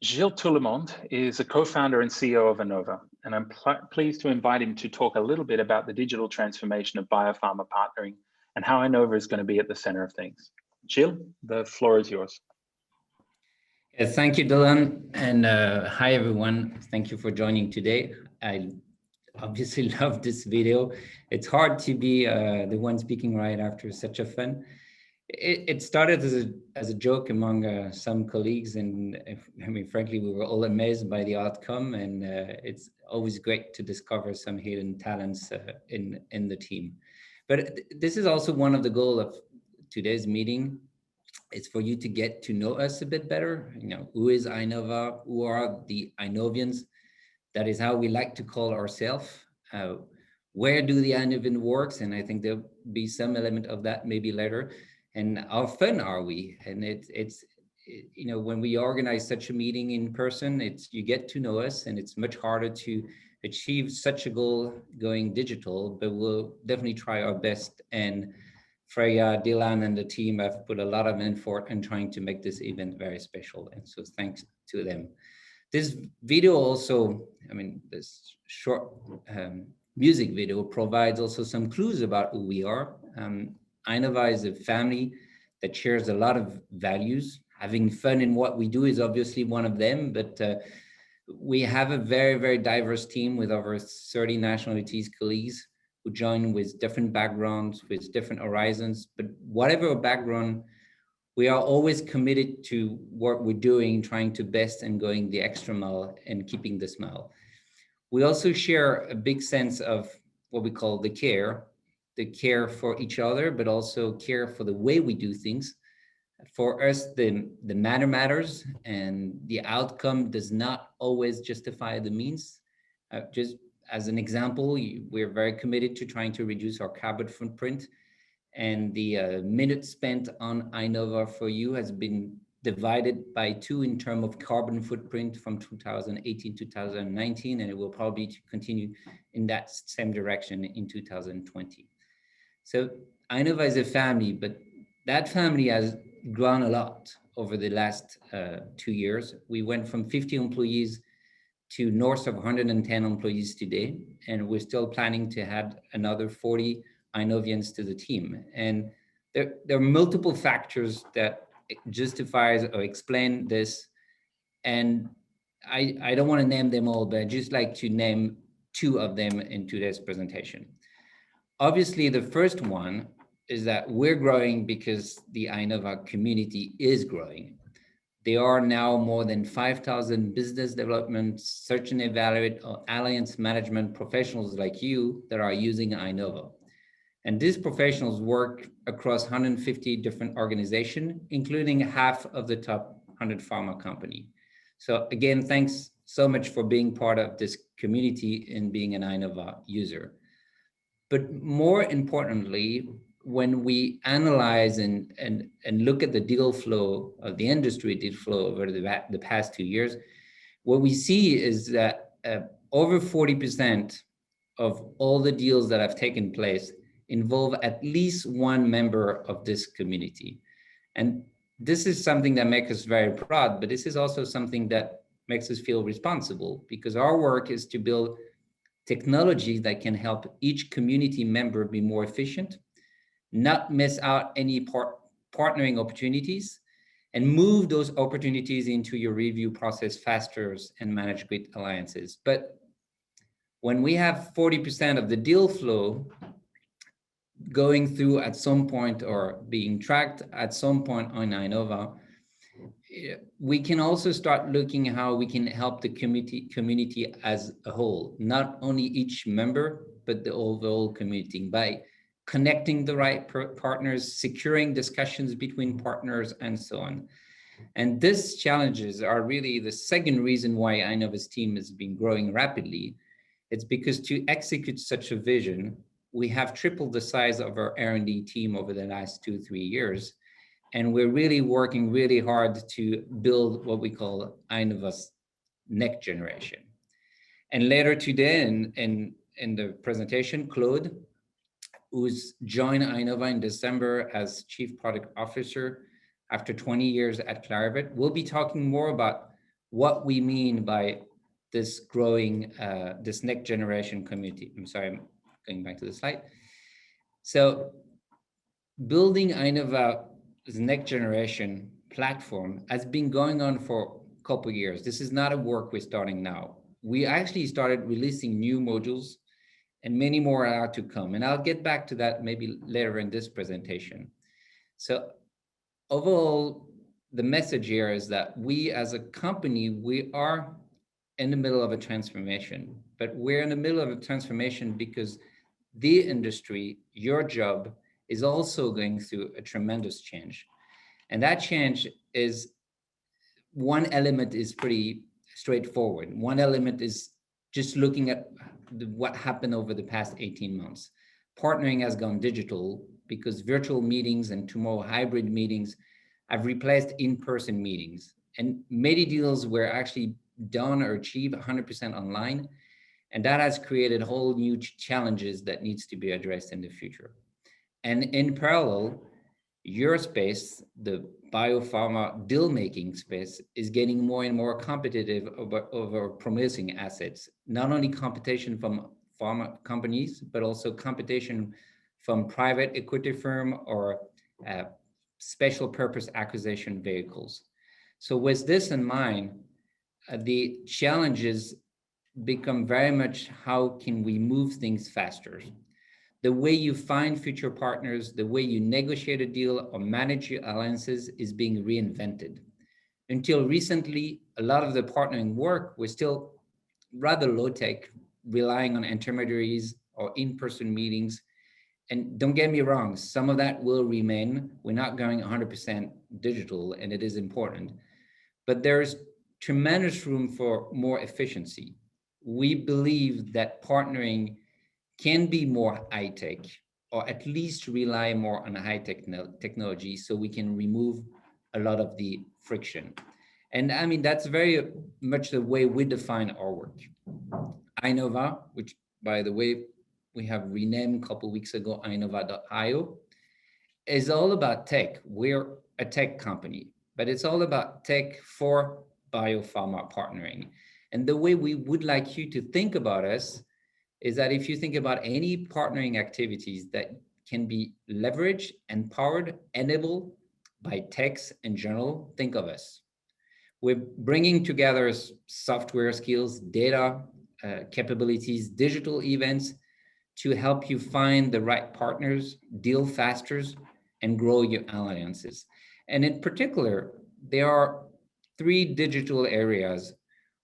Gilles Toulemont is a co-founder and CEO of Inova, and I'm pleased to invite him to talk a little bit about the digital transformation of biopharma partnering and how Inova is going to be at the center of things. Gilles, the floor is yours. Thank you, Dylan, and hi, everyone. Thank you for joining today. I obviously love this video. It's hard to be the one speaking right after such a fun. It started as a joke among some colleagues, and I mean, frankly, we were all amazed by the outcome, and it's always great to discover some hidden talents in the team. But this is also one of the goals of today's meeting. It's for you to get to know us a bit better. You know, who is Inova? Who are the Inovians? That is how we like to call ourselves. Where do the Inovian works? And I think there'll be some element of that maybe later. And how fun are we? And it's you know, when we organize such a meeting in person, you get to know us, and it's much harder to achieve such a goal going digital, but we'll definitely try our best. And Freya, Dylan, and the team have put a lot of effort in trying to make this event very special. And so thanks to them. This video also, I mean, this short music video provides also some clues about who we are. Inova is a family that shares a lot of values. Having fun in what we do is obviously one of them, but we have a very, very diverse team with over 30 nationalities colleagues who join with different backgrounds, with different horizons. But whatever background, we are always committed to what we're doing, trying to best and going the extra mile and keeping the smile. We also share a big sense of what we call the care for each other, but also care for the way we do things. For us, the matter matters, and the outcome does not always justify the means. Just as an example, we're very committed to trying to reduce our carbon footprint, and the minutes spent on Inova for you has been divided by 2 in terms of carbon footprint from 2018 to 2019, and it will probably continue in that same direction in 2020. So Inova is a family, but that family has grown a lot over the last 2 years. We went from 50 employees to north of 110 employees today, and we're still planning to add another 40 Inovians to the team. And there are multiple factors that justifies or explain this, and I don't want to name them all, but I'd just like to name 2 of them in today's presentation. Obviously, the first one is that we're growing because the Inova community is growing. There are now more than 5,000 business development, search and evaluate, or alliance management professionals like you that are using Inova. And these professionals work across 150 different organizations, including half of the top 100 pharma company. So again, thanks so much for being part of this community and being an Inova user. But more importantly, when we analyze and look at the deal flow of the industry deal flow over the past 2 years, what we see is that over 40% of all the deals that have taken place involve at least one member of this community. And this is something that makes us very proud, but this is also something that makes us feel responsible, because our work is to build technology that can help each community member be more efficient, not miss out any partnering opportunities, and move those opportunities into your review process faster and manage great alliances. But when we have 40% of the deal flow going through at some point or being tracked at some point on Inova, we can also start looking how we can help the community as a whole, not only each member, but the overall community, by connecting the right partners, securing discussions between partners, and so on. And these challenges are really the second reason why Inova's team has been growing rapidly. It's because to execute such a vision, we have tripled the size of our R&D team over the last 2-3 years. And we're really working really hard to build what we call Inova's next generation. And later today in the presentation, Claude, who's joined Inova in December as Chief Product Officer after 20 years at Clarivate, we'll be talking more about what we mean by this growing, this next generation community. I'm sorry, I'm going back to the slide. So building Inova's next generation platform has been going on for a couple of years. This is not a work we're starting now. We actually started releasing new modules and many more are to come. And I'll get back to that maybe later in this presentation. So overall, the message here is that we as a company, we are in the middle of a transformation, but we're in the middle of a transformation because the industry, your job, is also going through a tremendous change. And that change is, one element is pretty straightforward. One element is just looking at what happened over the past 18 months. Partnering has gone digital because virtual meetings and tomorrow hybrid meetings have replaced in-person meetings. And many deals were actually done or achieved 100% online. And that has created whole new challenges that needs to be addressed in the future. And in parallel, your space, the biopharma deal-making space, is getting more and more competitive over promising assets. Not only competition from pharma companies, but also competition from private equity firm or special purpose acquisition vehicles. So with this in mind, the challenges become very much how can we move things faster? The way you find future partners, the way you negotiate a deal or manage your alliances is being reinvented. Until recently, a lot of the partnering work was still rather low tech, relying on intermediaries or in-person meetings. And don't get me wrong, some of that will remain. We're not going 100% digital, and it is important. But there's tremendous room for more efficiency. We believe that partnering can be more high tech, or at least rely more on high technology so we can remove a lot of the friction. And I mean, that's very much the way we define our work. Inova, which by the way, we have renamed a couple of weeks ago, Inova.io, is all about tech. We're a tech company, but it's all about tech for biopharma partnering. And the way we would like you to think about us is that if you think about any partnering activities that can be leveraged, empowered, enabled by techs in general, think of us. We're bringing together software skills, data capabilities, digital events to help you find the right partners, deal faster, and grow your alliances. And in particular, there are three digital areas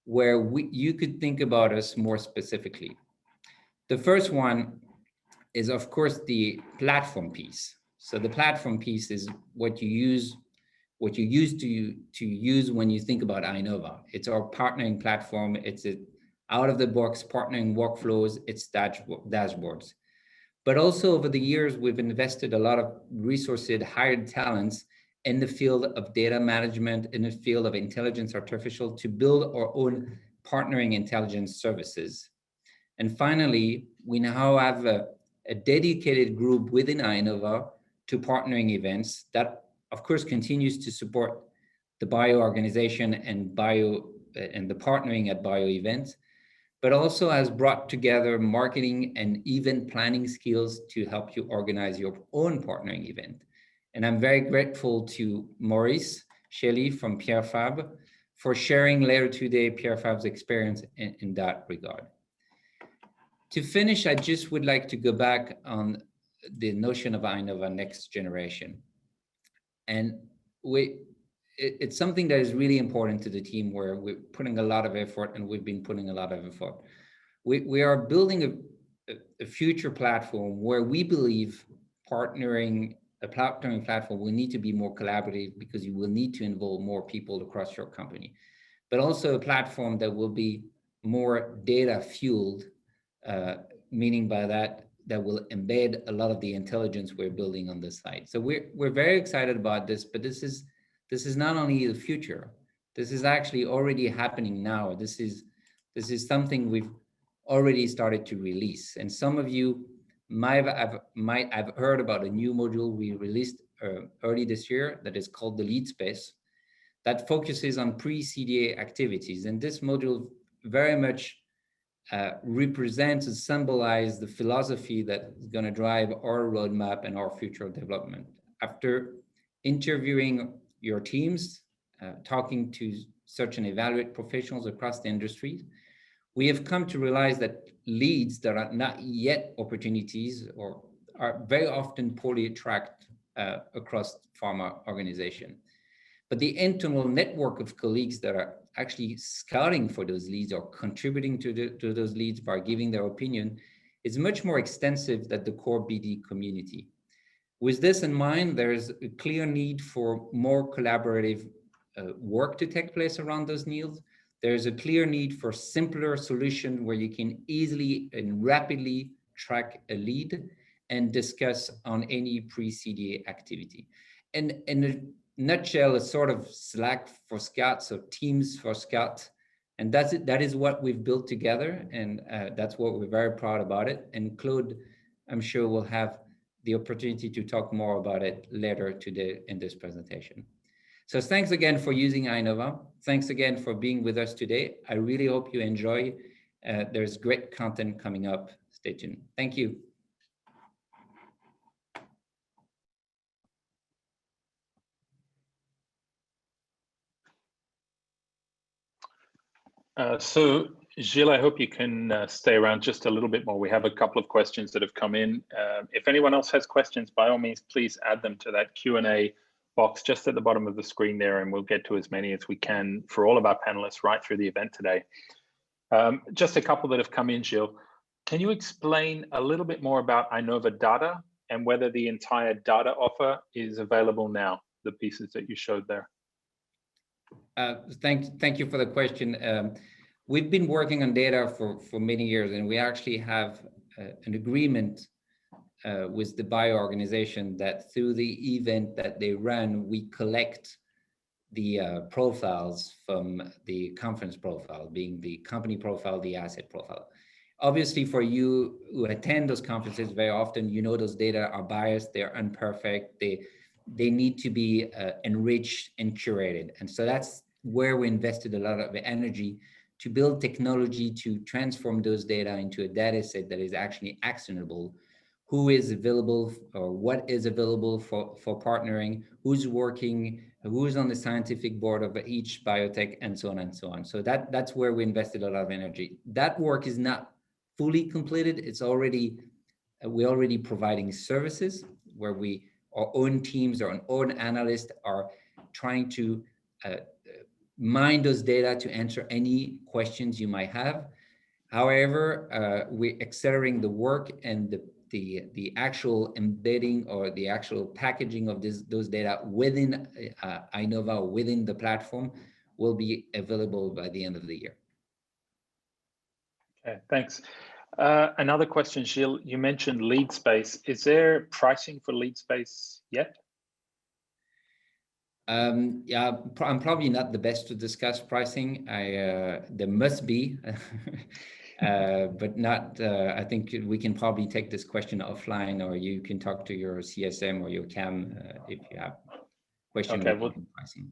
where you could think about us more specifically. The first one is, of course, the platform piece. So the platform piece is what you use to use when you think about Inova. It's our partnering platform. It's a out of the box partnering workflows. It's dashboards. But also over the years, we've invested a lot of resources, hired talents in the field of data management, in the field of intelligence artificial to build our own partnering intelligence services. And finally, we now have a dedicated group within Inova to partnering events that, of course, continues to support the bio organization and the partnering at bio events, but also has brought together marketing and event planning skills to help you organize your own partnering event. And I'm very grateful to Maurice Shelley from Pierre Fabre for sharing later today Pierre Fabre's experience in that regard. To finish, I just would like to go back on the notion of Inova next generation. And it's something that is really important to the team where we're putting a lot of effort and we've been putting a lot of effort. We are building a future platform where we believe a partnering platform will need to be more collaborative because you will need to involve more people across your company, but also a platform that will be more data fueled, meaning by that will embed a lot of the intelligence we're building on this site. So we're very excited about this, but this is not only the future. This is actually already happening now. This is something we've already started to release. And some of you might have heard about a new module we released early this year that is called the lead space. that focuses on pre-CDA activities. And this module very much represents and symbolizes the philosophy that is going to drive our roadmap and our future development. After interviewing your teams, talking to search and evaluate professionals across the industry, we have come to realize that leads that are not yet opportunities or are very often poorly tracked across pharma organization. But the internal network of colleagues that are actually scouting for those leads or contributing to those leads by giving their opinion is much more extensive than the core BD community. With this in mind, there's a clear need for more collaborative work to take place around those needs. There's a clear need for simpler solution where you can easily and rapidly track a lead and discuss on any pre-CDA activity. And in a nutshell, a sort of Slack for Scouts or Teams for Scouts. And that's it. That is what we've built together. And that's what we're very proud about it. And Claude, I'm sure will have the opportunity to talk more about it later today in this presentation. So thanks again for using Inova. Thanks again for being with us today. I really hope you enjoy. There's great content coming up. Stay tuned. Thank you. So Gilles, I hope you can stay around just a little bit more. We have a couple of questions that have come in. If anyone else has questions, by all means, please add them to that Q&A box just at the bottom of the screen there, and we'll get to as many as we can for all of our panelists right through the event today. Just a couple that have come in, Gilles. Can you explain a little bit more about Inova Data and whether the entire data offer is available now, the pieces that you showed there? Thank you for the question. We've been working on data for many years, and we actually have an agreement with the bio organization that through the event that they run, we collect the profiles from the conference profile, being the company profile, the asset profile. Obviously, for you who attend those conferences very often, you know those data are biased, they're imperfect, they need to be enriched and curated. And so that's where we invested a lot of energy to build technology to transform those data into a data set that is actually actionable. Who is available or what is available for partnering, who's working, who's on the scientific board of each biotech, and so on and so on. So that's where we invested a lot of energy. That work is not fully completed. It's already, we're already providing services where our own teams, our own analysts are trying to mine those data to answer any questions you might have. However, we're accelerating the work, and the actual embedding or the actual packaging of those data within Inova, within the platform, will be available by the end of the year. Okay, thanks. Another question, Gilles, you mentioned lead space. Is there pricing for lead space yet? Yeah, I'm probably not the best to discuss pricing. There must be, but not. I think we can probably take this question offline, or you can talk to your CSM or your CAM if you have questions regarding pricing.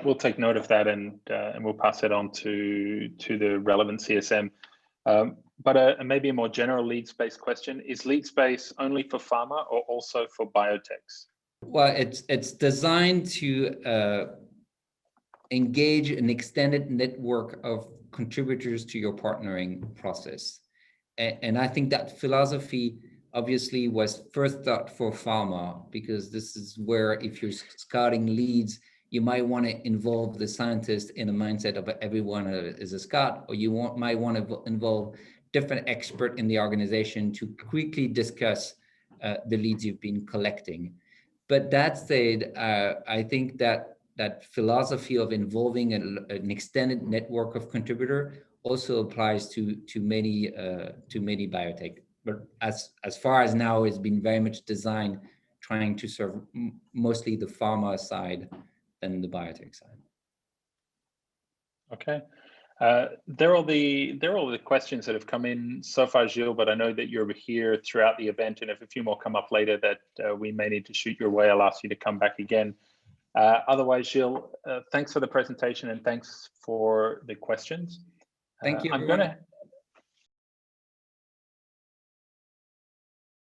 We'll take note of that, and we'll pass it on to the relevant CSM. But maybe a more general lead space question: is lead space only for pharma or also for biotechs? Well, it's designed to engage an extended network of contributors to your partnering process. And I think that philosophy obviously was first thought for pharma, because this is where, if you're scouting leads, you might want to involve the scientist in a mindset of everyone is a scout, or you might want to involve different experts in the organization to quickly discuss the leads you've been collecting. But that said, I think that philosophy of involving an extended network of contributor also applies to many biotech. But as far as now, it's been very much designed trying to serve mostly the pharma side than the biotech side. Okay. They're all the questions that have come in so far, Gilles, but I know that you're here throughout the event, and if a few more come up later that we may need to shoot your way, I'll ask you to come back again. Otherwise, Gilles, thanks for the presentation and thanks for the questions. Thank you, I'm everyone. going to